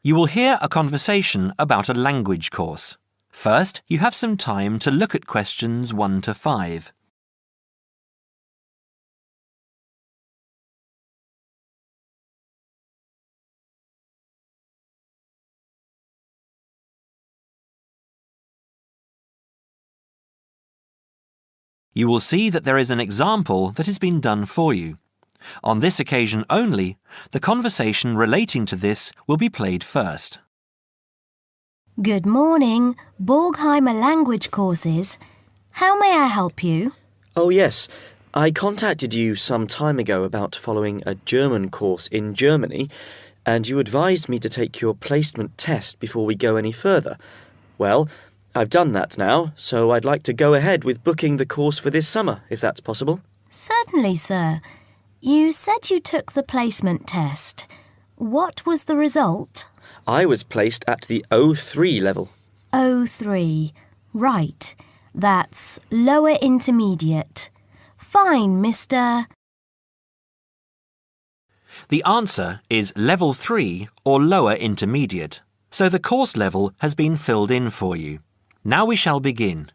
You will hear a conversation about a language course. First, you have some time to look at questions 1 to 5. You will see that there is an example that has been done for you. On this occasion only, the conversation relating to this will be played first. Good morning, Borgheimer language courses. How may I help you? Oh yes, I contacted you some time ago about following a German course in Germany, and you advised me to take your placement test before we go any further. Well, I've done that now, so I'd like to go ahead with booking the course for this summer, if that's possible. Certainly, sir. You said you took the placement test. What was the result? I was placed at the O3 level. O3. Right. That's lower intermediate. Fine, Mr. The answer is Level 3 or Lower Intermediate, so the course level has been filled in for you. Now we shall begin.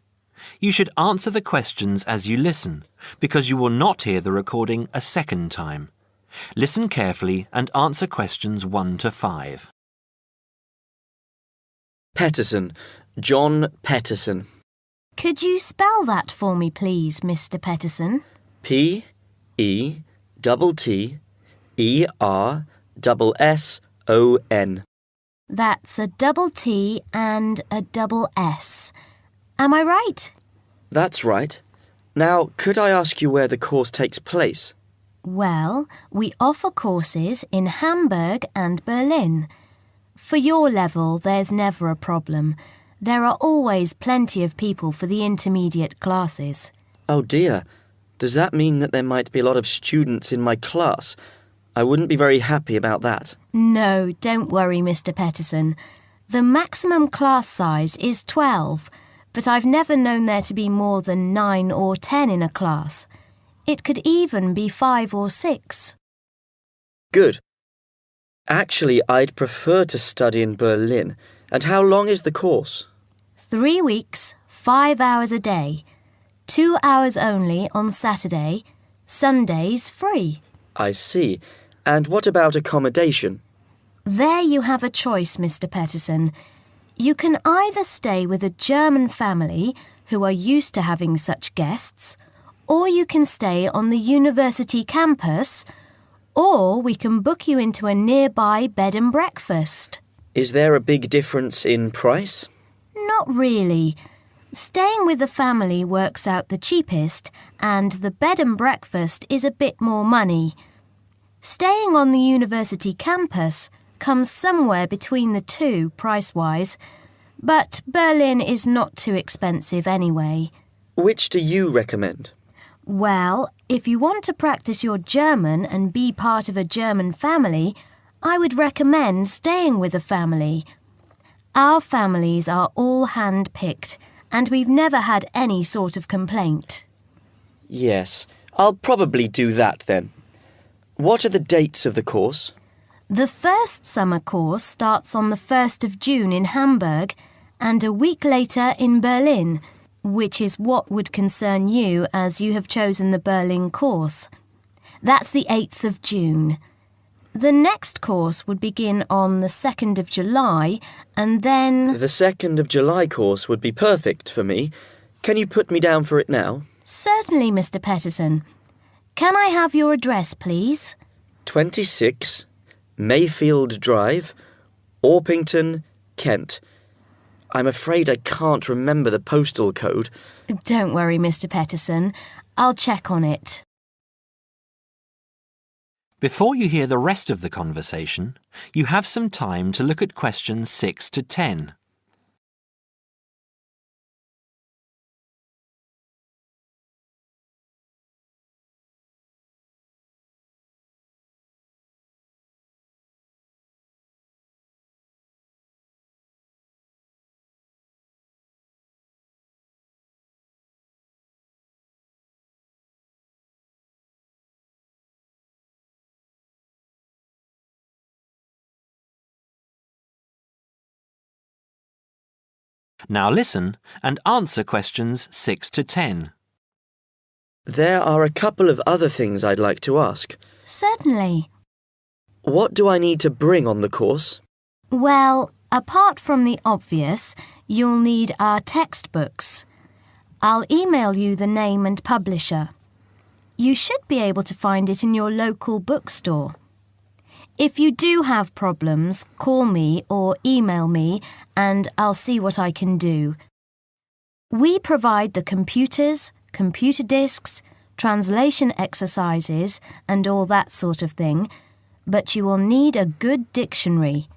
You should answer the questions as you listen, because you will not hear the recording a second time. Listen carefully and answer questions 1 to 5. Petterson. John Petterson. Could you spell that for me, please, Mr. Petterson? P-E-T-T-E-R-S-S-O-N. That's a double T and a double S. Am I right? That's right. Now, could I ask you where the course takes place? Well, we offer courses in Hamburg and Berlin. For your level, there's never a problem. There are always plenty of people for the intermediate classes. Oh dear. Does that mean that there might be a lot of students in my class? I wouldn't be very happy about that. No, don't worry, Mr. Petterson. The maximum class size is 12, but I've never known there to be more than 9 or 10 in a class. It could even be 5 or 6. Good. Actually, I'd prefer to study in Berlin. And how long is the course? 3 weeks, 5 hours a day. 2 hours only on Saturday. Sundays free. I see. And what about accommodation? There you have a choice, Mr. Petterson. You can either stay with a German family who are used to having such guests, or you can stay on the university campus, or we can book you into a nearby bed and breakfast. Is there a big difference in price? Not really. Staying with the family works out the cheapest, and the bed and breakfast is a bit more money. Staying on the university campus comes somewhere between the two price-wise, but Berlin is not too expensive anyway. Which do you recommend? Well, if you want to practice your German and be part of a German family, I would recommend staying with a family. Our families are all hand-picked, and we've never had any sort of complaint. Yes, I'll probably do that then. What are the dates of the course? The first summer course starts on the 1st of June in Hamburg and a week later in Berlin, which is what would concern you as you have chosen the Berlin course. That's the 8th of June. The next course would begin on the 2nd of July and then... The 2nd of July course would be perfect for me. Can you put me down for it now? Certainly, Mr. Petterson. Can I have your address, please? 26 Mayfield Drive, Orpington, Kent. I'm afraid I can't remember the postal code. Don't worry, Mr. Petterson. I'll check on it. Before you hear the rest of the conversation, you have some time to look at questions 6 to 10. Now listen and answer questions 6 to 10. There are a couple of other things I'd like to ask. Certainly. What do I need to bring on the course? Well, apart from the obvious, you'll need our textbooks. I'll email you the name and publisher. You should be able to find it in your local bookstore. If you do have problems, call me or email me and I'll see what I can do. We provide the computers, computer disks, translation exercises and all that sort of thing, but you will need a good dictionary.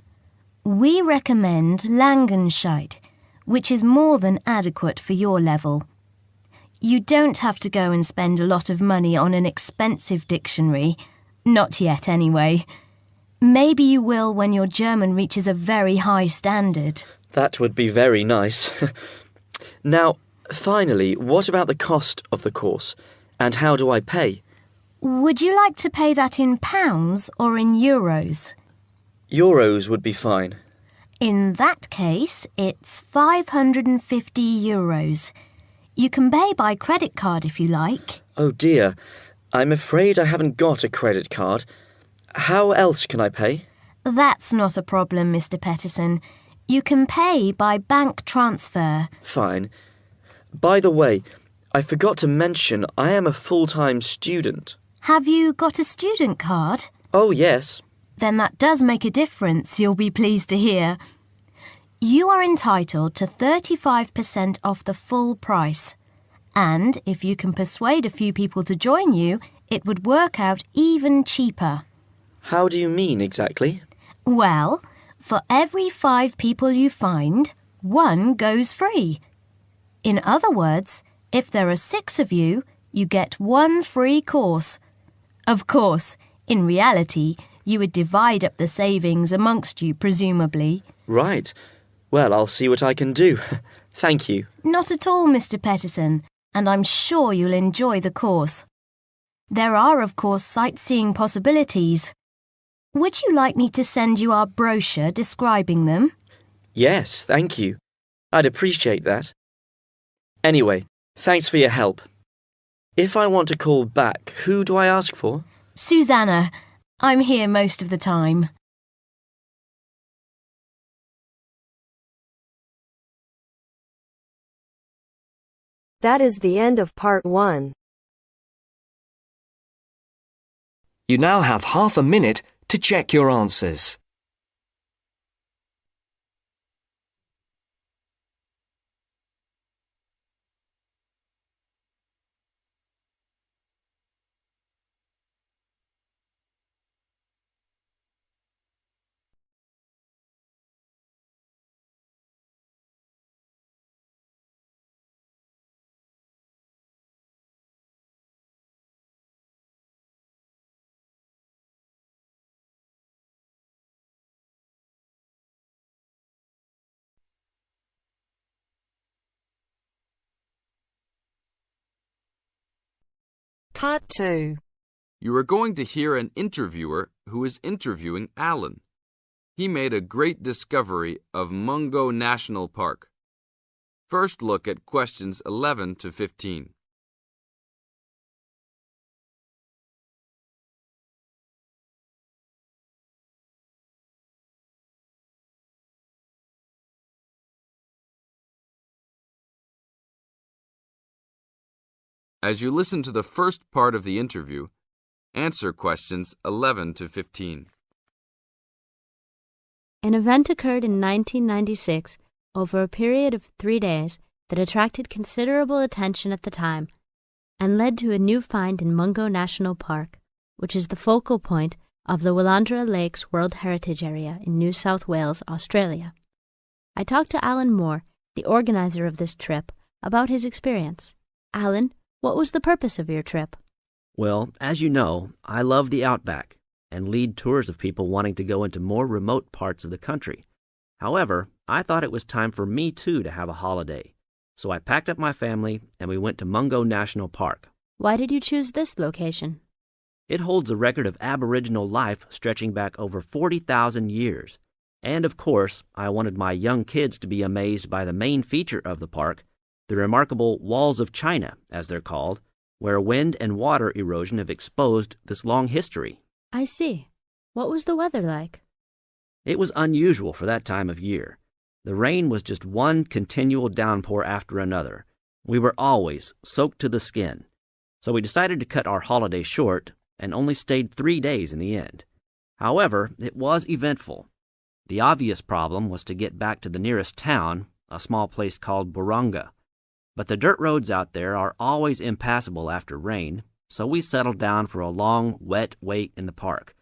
We recommend Langenscheidt, which is more than adequate for your level. You don't have to go and spend a lot of money on an expensive dictionary. Not yet, anyway. Maybe you will when your German reaches a very high standard. That would be very nice. Now, finally, what about the cost of the course? And how do I pay? Would you like to pay that in pounds or in euros? Euros would be fine. In that case, it's 550 euros. You can pay by credit card if you like. Oh dear, I'm afraid I haven't got a credit card. How else can I pay? That's not a problem, Mr. Peterson. You can pay by bank transfer. Fine. By the way, I forgot to mention I am a full-time student. Have you got a student card? Oh yes. Then that does make a difference, you'll be pleased to hear. You are entitled to 35% off the full price. And if you can persuade a few people to join you, it would work out even cheaper. How do you mean exactly? Well, for every 5 people you find, 1 goes free. In other words, if there are 6 of you, you get 1 free course. Of course, in reality, you would divide up the savings amongst you, presumably. Right. Well, I'll see what I can do. Thank you. Not at all, Mr. Peterson, and I'm sure you'll enjoy the course. There are, of course, sightseeing possibilities. Would you like me to send you our brochure describing them? Yes, thank you. I'd appreciate that. Anyway, thanks for your help. If I want to call back, who do I ask for? Susanna. I'm here most of the time. That is the end of part 1. You now have half a minute to check your answers. Part 2. You are going to hear an interviewer who is interviewing Alan. He made a great discovery of Mungo National Park. First look at questions 11 to 15. As you listen to the first part of the interview, answer questions 11 to 15. An event occurred in 1996 over a period of 3 days that attracted considerable attention at the time and led to a new find in Mungo National Park, which is the focal point of the Willandra Lakes World Heritage Area in New South Wales, Australia. I talked to Alan Moore, the organizer of this trip, about his experience. Alan, what was the purpose of your trip? Well, as you know, I love the outback and lead tours of people wanting to go into more remote parts of the country. However, I thought it was time for me too to have a holiday. So I packed up my family and we went to Mungo National Park. Why did you choose this location? It holds a record of Aboriginal life stretching back over 40,000 years. And of course, I wanted my young kids to be amazed by the main feature of the park, the remarkable Walls of China, as they're called, where wind and water erosion have exposed this long history. I see. What was the weather like? It was unusual for that time of year. The rain was just one continual downpour after another. We were always soaked to the skin. So we decided to cut our holiday short and only stayed 3 days in the end. However, it was eventful. The obvious problem was to get back to the nearest town, a small place called Buranga. But the dirt roads out there are always impassable after rain, so we settled down for a long, wet wait in the park.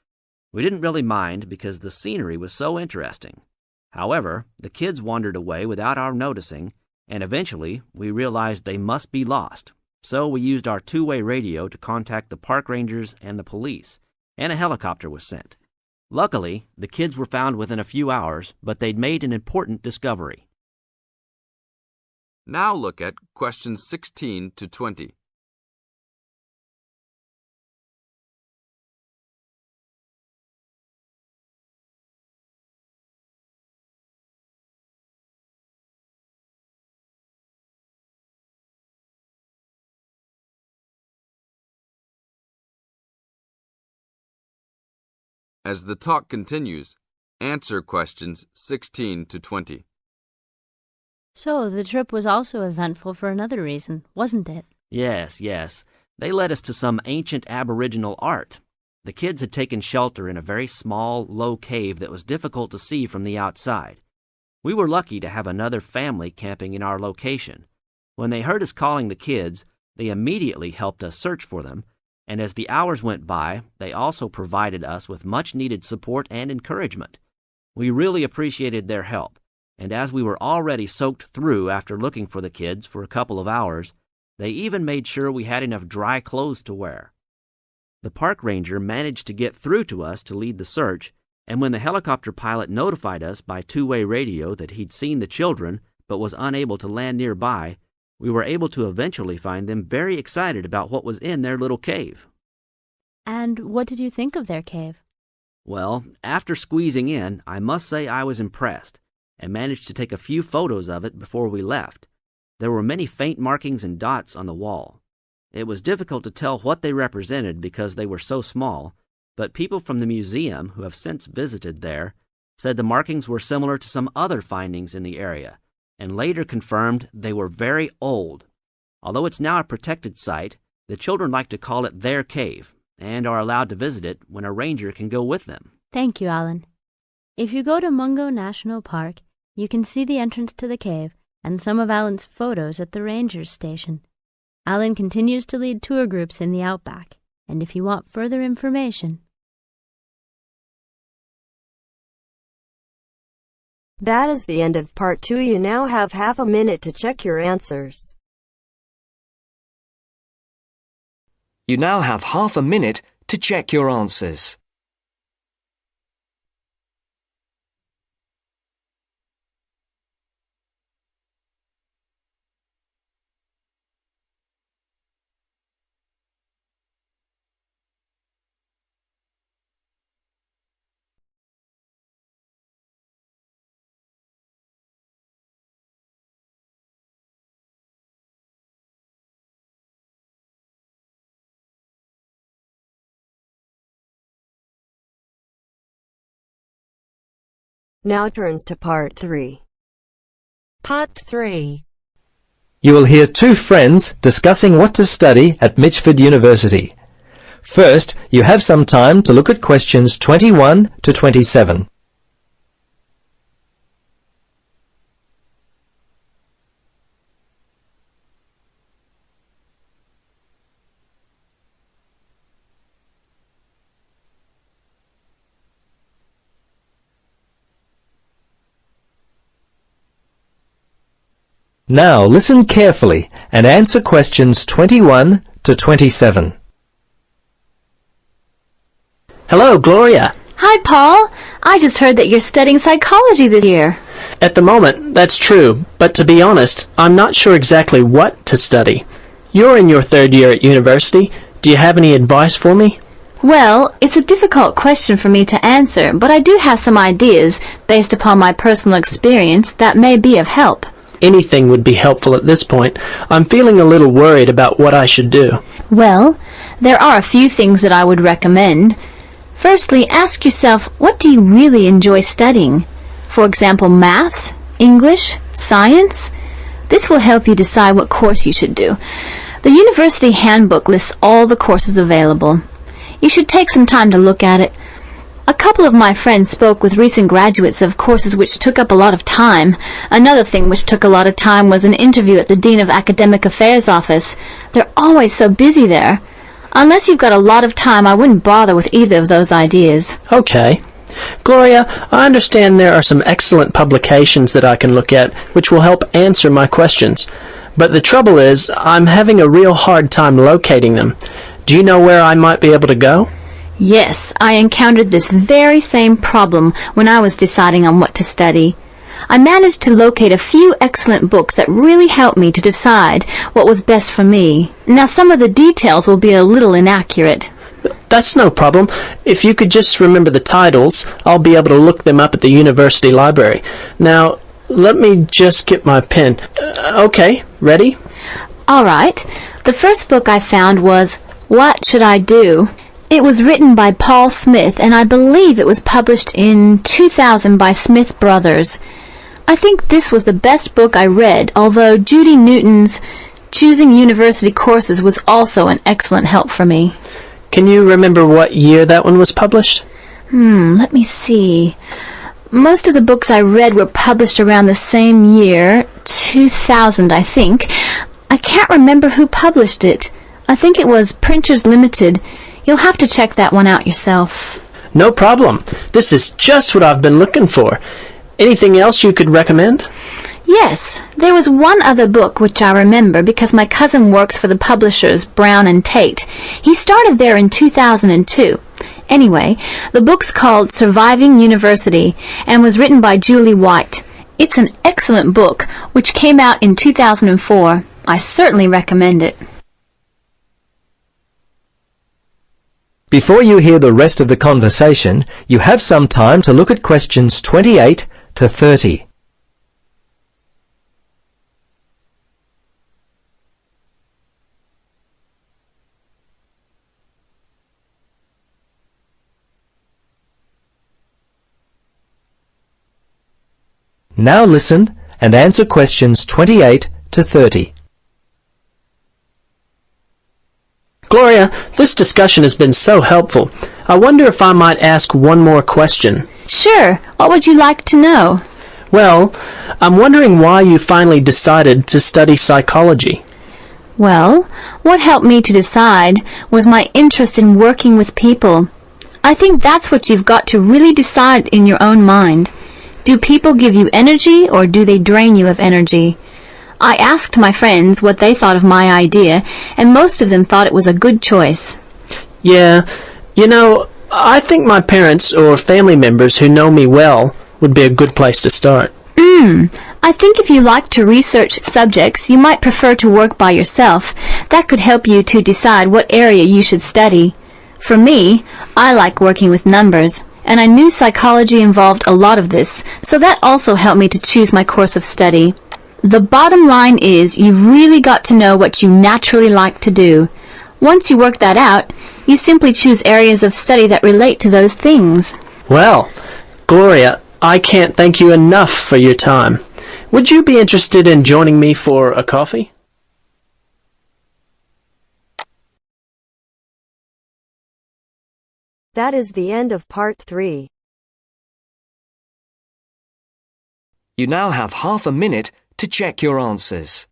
We didn't really mind because the scenery was so interesting. However, the kids wandered away without our noticing, and eventually we realized they must be lost. So we used our two-way radio to contact the park rangers and the police, and a helicopter was sent. Luckily, the kids were found within a few hours, but they'd made an important discovery. Now look at questions 16 to 20. As the talk continues, answer questions 16 to 20. So, the trip was also eventful for another reason, wasn't it? Yes. They led us to some ancient Aboriginal art. The kids had taken shelter in a very small, low cave that was difficult to see from the outside. We were lucky to have another family camping in our location. When they heard us calling the kids, they immediately helped us search for them, and as the hours went by, they also provided us with much-needed support and encouragement. We really appreciated their help, and as we were already soaked through after looking for the kids for a couple of hours, they even made sure we had enough dry clothes to wear. The park ranger managed to get through to us to lead the search, and when the helicopter pilot notified us by two-way radio that he'd seen the children but was unable to land nearby, we were able to eventually find them very excited about what was in their little cave. And what did you think of their cave? Well, after squeezing in, I must say I was impressed, and managed to take a few photos of it before we left. There were many faint markings and dots on the wall. It was difficult to tell what they represented because they were so small, but people from the museum who have since visited there said the markings were similar to some other findings in the area, and later confirmed they were very old. Although it's now a protected site, the children like to call it their cave, and are allowed to visit it when a ranger can go with them. Thank you, Alan. If you go to Mungo National Park, you can see the entrance to the cave and some of Alan's photos at the ranger's station. Alan continues to lead tour groups in the outback, and if you want further information... That is the end of part 2. You now have half a minute to check your answers. You now have half a minute to check your answers. Now turns to part 3. Part 3. You will hear two friends discussing what to study at Mitchford University. First, you have some time to look at questions 21 to 27. Now listen carefully and answer questions 21 to 27. Hello, Gloria. Hi, Paul. I just heard that you're studying psychology this year. At the moment, that's true, but to be honest, I'm not sure exactly what to study. You're in your third year at university. Do you have any advice for me? Well, it's a difficult question for me to answer, but I do have some ideas, based upon my personal experience, that may be of help. Anything would be helpful at this point. I'm feeling a little worried about what I should do. Well, there are a few things that I would recommend. Firstly, ask yourself, what do you really enjoy studying? For example, maths, English, science? This will help you decide what course you should do. The university handbook lists all the courses available. You should take some time to look at it. A couple of my friends spoke with recent graduates of courses which took up a lot of time. Another thing which took a lot of time was an interview at the Dean of Academic Affairs office. They're always so busy there. Unless you've got a lot of time, I wouldn't bother with either of those ideas. Okay. Gloria, I understand there are some excellent publications that I can look at which will help answer my questions. But the trouble is, I'm having a real hard time locating them. Do you know where I might be able to go? Yes, I encountered this very same problem when I was deciding on what to study. I managed to locate a few excellent books that really helped me to decide what was best for me. Now, some of the details will be a little inaccurate. That's no problem. If you could just remember the titles, I'll be able to look them up at the university library. Now, let me just get my pen. Okay, ready? All right. The first book I found was What Should I Do? It was written by Paul Smith, and I believe it was published in 2000 by Smith Brothers. I think this was the best book I read, although Judy Newton's Choosing University Courses was also an excellent help for me. Can you remember what year that one was published? Let me see. Most of the books I read were published around the same year, 2000, I think. I can't remember who published it. I think it was Printers Limited. You'll have to check that one out yourself. No problem. This is just what I've been looking for. Anything else you could recommend? Yes, there was one other book which I remember because my cousin works for the publishers Brown and Tate. He started there in 2002. Anyway, the book's called Surviving University and was written by Julie White. It's an excellent book which came out in 2004. I certainly recommend it. Before you hear the rest of the conversation, you have some time to look at questions 28 to 30. Now listen and answer questions 28 to 30. Gloria, this discussion has been so helpful. I wonder if I might ask one more question. Sure. What would you like to know? Well, I'm wondering why you finally decided to study psychology. Well, what helped me to decide was my interest in working with people. I think that's what you've got to really decide in your own mind. Do people give you energy or do they drain you of energy? I asked my friends what they thought of my idea, and most of them thought it was a good choice. Yeah, you know, I think my parents or family members who know me well would be a good place to start. I think if you like to research subjects, you might prefer to work by yourself. That could help you to decide what area you should study. For me, I like working with numbers, and I knew psychology involved a lot of this, so that also helped me to choose my course of study. The bottom line is you've really got to know what you naturally like to do. Once you work that out, you simply choose areas of study that relate to those things. Well, Gloria, I can't thank you enough for your time. Would you be interested in joining me for a coffee? That is the end of part 3. You now have half a minute to check your answers.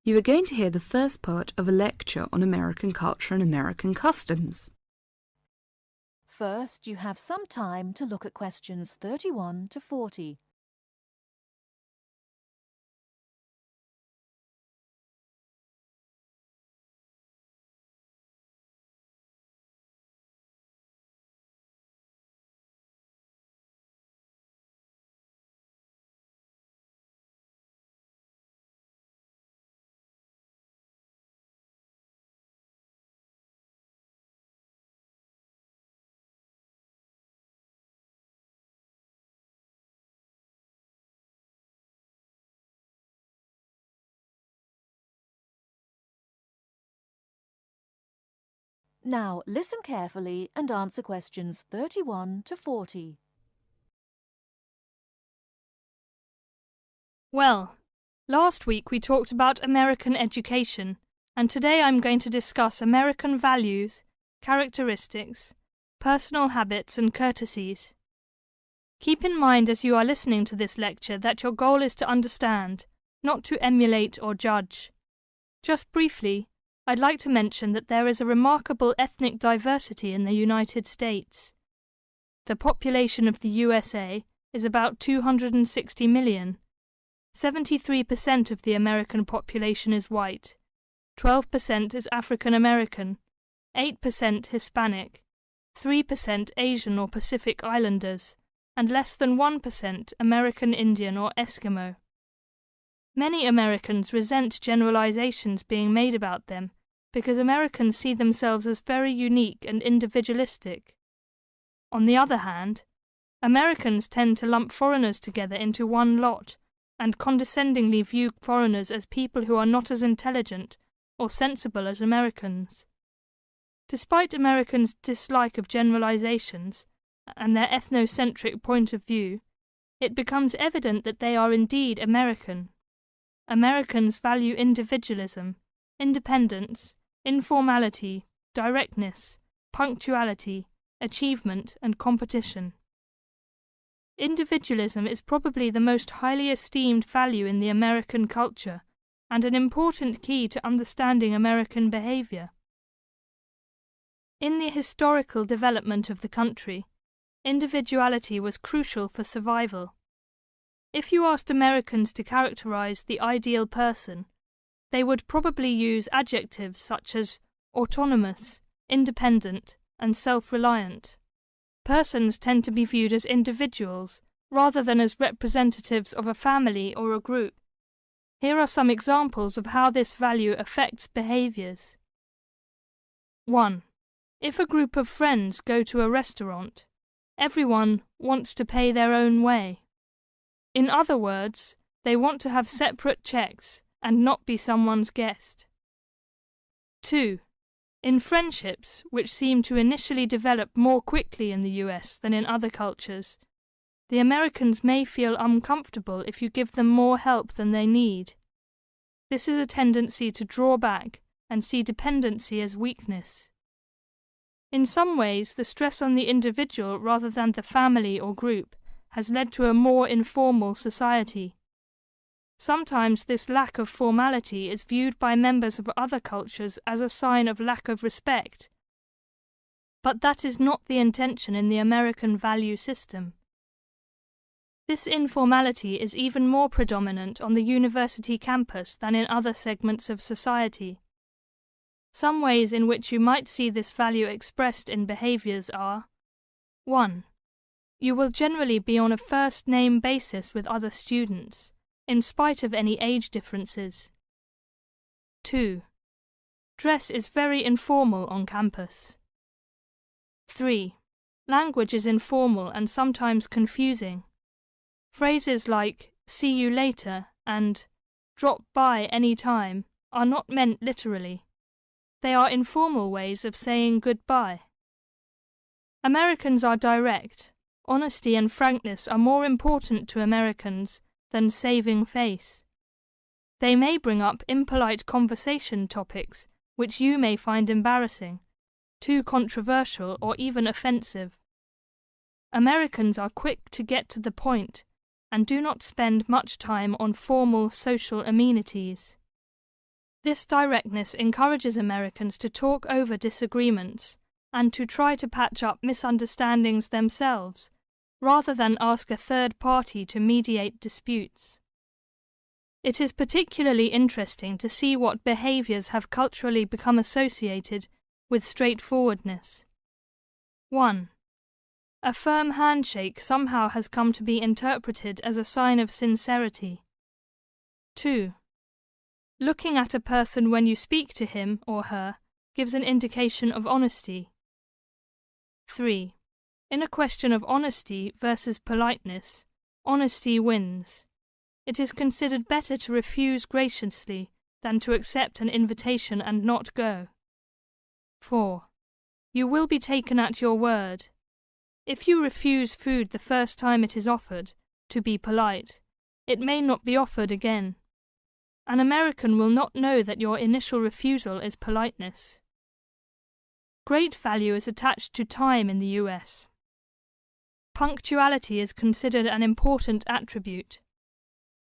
You are going to hear the first part of a lecture on American culture and American customs. First, you have some time to look at questions 31 to 40. Now listen carefully and answer questions 31 to 40. Well, last week we talked about American education, and today I'm going to discuss American values, characteristics, personal habits and courtesies. Keep in mind as you are listening to this lecture that your goal is to understand, not to emulate or judge. Just briefly, I'd like to mention that there is a remarkable ethnic diversity in the United States. The population of the USA is about 260 million. 73% of the American population is white, 12% is African American, 8% Hispanic, 3% Asian or Pacific Islanders, and less than 1% American Indian or Eskimo. Many Americans resent generalizations being made about them because Americans see themselves as very unique and individualistic. On the other hand, Americans tend to lump foreigners together into one lot and condescendingly view foreigners as people who are not as intelligent or sensible as Americans. Despite Americans' dislike of generalizations and their ethnocentric point of view, it becomes evident that they are indeed American. Americans value individualism, independence, informality, directness, punctuality, achievement, and competition. Individualism is probably the most highly esteemed value in the American culture and an important key to understanding American behavior. In the historical development of the country, individuality was crucial for survival. If you asked Americans to characterize the ideal person, they would probably use adjectives such as autonomous, independent, and self-reliant. Persons tend to be viewed as individuals rather than as representatives of a family or a group. Here are some examples of how this value affects behaviors. 1. If a group of friends go to a restaurant, everyone wants to pay their own way. In other words, they want to have separate checks and not be someone's guest. 2. In friendships, which seem to initially develop more quickly in the US than in other cultures, the Americans may feel uncomfortable if you give them more help than they need. This is a tendency to draw back and see dependency as weakness. In some ways, the stress on the individual rather than the family or group has led to a more informal society. Sometimes this lack of formality is viewed by members of other cultures as a sign of lack of respect. But that is not the intention in the American value system. This informality is even more predominant on the university campus than in other segments of society. Some ways in which you might see this value expressed in behaviors are: 1. You will generally be on a first-name basis with other students, in spite of any age differences. 2. Dress is very informal on campus. 3. Language is informal and sometimes confusing. Phrases like "see you later" and "drop by any time" are not meant literally. They are informal ways of saying goodbye. Americans are direct. Honesty and frankness are more important to Americans than saving face. They may bring up impolite conversation topics which you may find embarrassing, too controversial or even offensive. Americans are quick to get to the point and do not spend much time on formal social amenities. This directness encourages Americans to talk over disagreements and to try to patch up misunderstandings themselves, rather than ask a third party to mediate disputes. It is particularly interesting to see what behaviours have culturally become associated with straightforwardness. 1. A firm handshake somehow has come to be interpreted as a sign of sincerity. 2. Looking at a person when you speak to him or her gives an indication of honesty. 3. In a question of honesty versus politeness, honesty wins. It is considered better to refuse graciously than to accept an invitation and not go. 4. You will be taken at your word. If you refuse food the first time it is offered, to be polite, it may not be offered again. An American will not know that your initial refusal is politeness. Great value is attached to time in the US. Punctuality is considered an important attribute.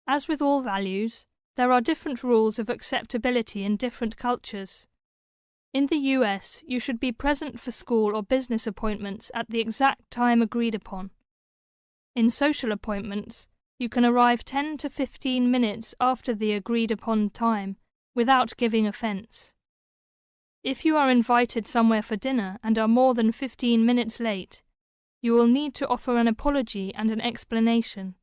As with all values, there are different rules of acceptability in different cultures. In the US, you should be present for school or business appointments at the exact time agreed upon. In social appointments, you can arrive 10 to 15 minutes after the agreed upon time without giving offence. If you are invited somewhere for dinner and are more than 15 minutes late, you will need to offer an apology and an explanation.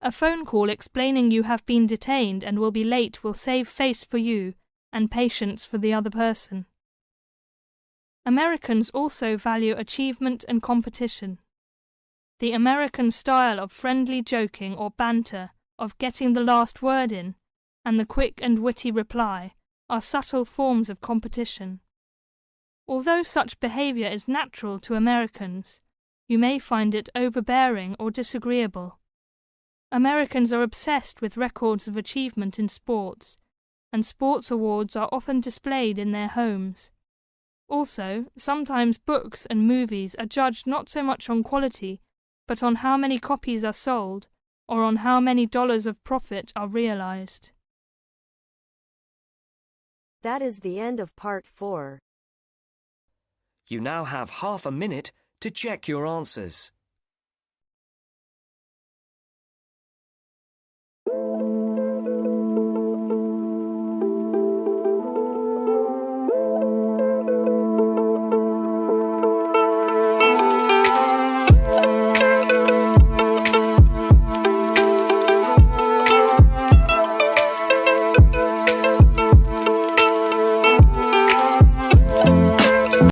A phone call explaining you have been detained and will be late will save face for you and patience for the other person. Americans also value achievement and competition. The American style of friendly joking or banter, of getting the last word in, and the quick and witty reply are subtle forms of competition. Although such behaviour is natural to Americans, you may find it overbearing or disagreeable. Americans are obsessed with records of achievement in sports, and sports awards are often displayed in their homes. Also, sometimes books and movies are judged not so much on quality, but on how many copies are sold, or on how many dollars of profit are realized. That is the end of part 4. You now have half a minute to check your answers.